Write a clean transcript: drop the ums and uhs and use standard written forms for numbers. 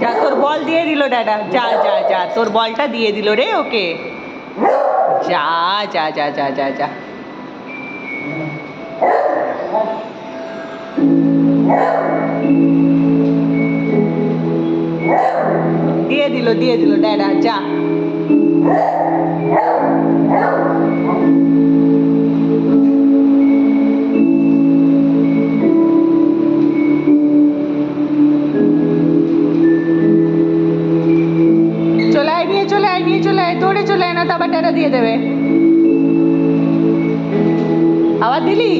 যা তোর বল দিয়ে দিল ড্যাডা, যা যা যা তোর বলটা দিয়ে দিল রে ওকে। যা যা যা যা যা যা। দিয়ে দিল ড্যাডা, যা। নিয়ে চলে আয়, দৌড়ে চলে আয়, না তো আবার ড্যাডা দিয়ে দেবে। আবার দিলি?